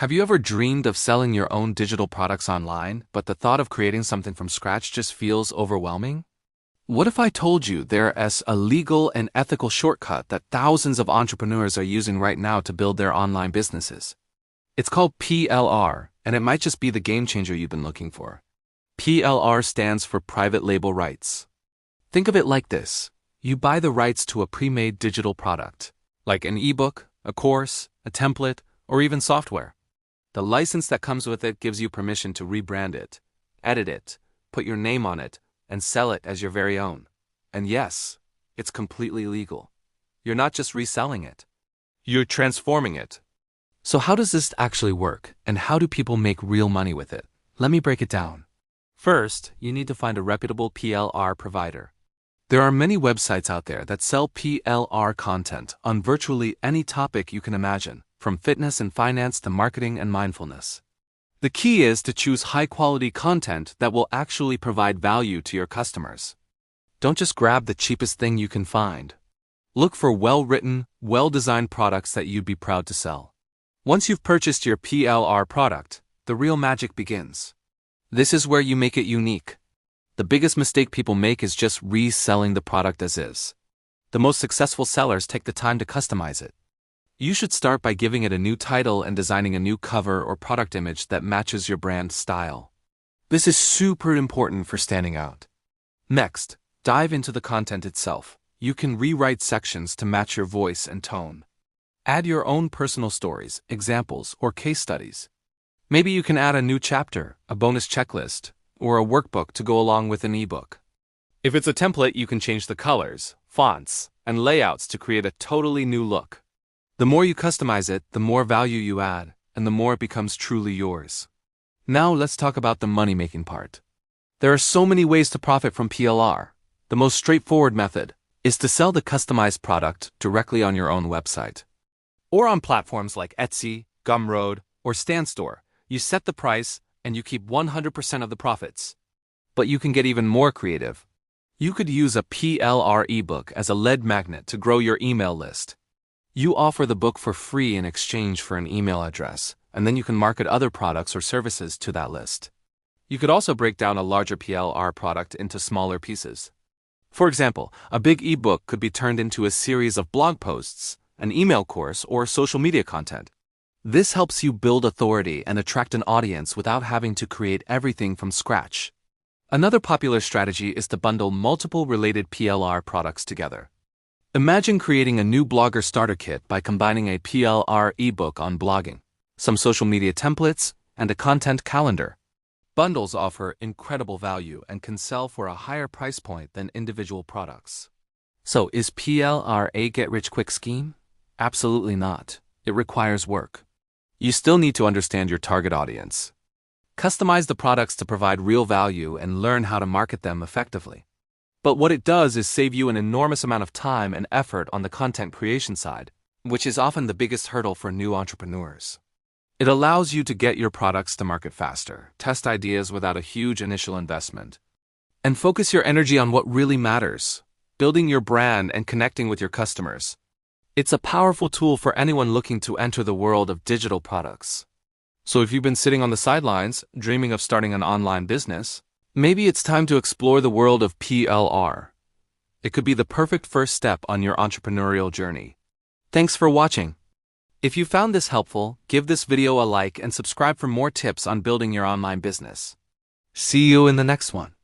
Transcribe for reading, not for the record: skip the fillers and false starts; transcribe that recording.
Have you ever dreamed of selling your own digital products online, but the thought of creating something from scratch just feels overwhelming? What if I told you there is a legal and ethical shortcut that thousands of entrepreneurs are using right now to build their online businesses? It's called PLR, and it might just be the game changer you've been looking for. PLR stands for private label rights. Think of it like this. You buy the rights to a pre-made digital product, like an ebook, a course, a template, or even software. The license that comes with it gives you permission to rebrand it, edit it, put your name on it, and sell it as your very own. And yes, it's completely legal. You're not just reselling it. You're transforming it. So how does this actually work, and how do people make real money with it? Let me break it down. First, you need to find a reputable PLR provider. There are many websites out there that sell PLR content on virtually any topic you can imagine, from fitness and finance to marketing and mindfulness. The key is to choose high-quality content that will actually provide value to your customers. Don't just grab the cheapest thing you can find. Look for well-written, well-designed products that you'd be proud to sell. Once you've purchased your PLR product, the real magic begins. This is where you make it unique. The biggest mistake people make is just reselling the product as is. The most successful sellers take the time to customize it. You should start by giving it a new title and designing a new cover or product image that matches your brand style. This is super important for standing out. Next, dive into the content itself. You can rewrite sections to match your voice and tone. Add your own personal stories, examples, or case studies. Maybe you can add a new chapter, a bonus checklist, or a workbook to go along with an ebook. If it's a template, you can change the colors, fonts, and layouts to create a totally new look. The more you customize it, the more value you add, and the more it becomes truly yours. Now let's talk about the money-making part. There are so many ways to profit from PLR. The most straightforward method is to sell the customized product directly on your own website. Or on platforms like Etsy, Gumroad, or StanStore. You set the price, and you keep 100% of the profits. But you can get even more creative. You could use a PLR ebook as a lead magnet to grow your email list. You offer the book for free in exchange for an email address, and then you can market other products or services to that list. You could also break down a larger PLR product into smaller pieces. For example, a big ebook could be turned into a series of blog posts, an email course, or social media content. This helps you build authority and attract an audience without having to create everything from scratch. Another popular strategy is to bundle multiple related PLR products together. Imagine creating a new blogger starter kit by combining a PLR ebook on blogging, some social media templates, and a content calendar. Bundles offer incredible value and can sell for a higher price point than individual products. So, is PLR a get-rich-quick scheme? Absolutely not. It requires work. You still need to understand your target audience. Customize the products to provide real value and learn how to market them effectively. But what it does is save you an enormous amount of time and effort on the content creation side, which is often the biggest hurdle for new entrepreneurs. It allows you to get your products to market faster, test ideas without a huge initial investment, and focus your energy on what really matters, building your brand and connecting with your customers. It's a powerful tool for anyone looking to enter the world of digital products. So if you've been sitting on the sidelines, dreaming of starting an online business, maybe it's time to explore the world of PLR. It could be the perfect first step on your entrepreneurial journey. Thanks for watching. If you found this helpful, give this video a like and subscribe for more tips on building your online business. See you in the next one.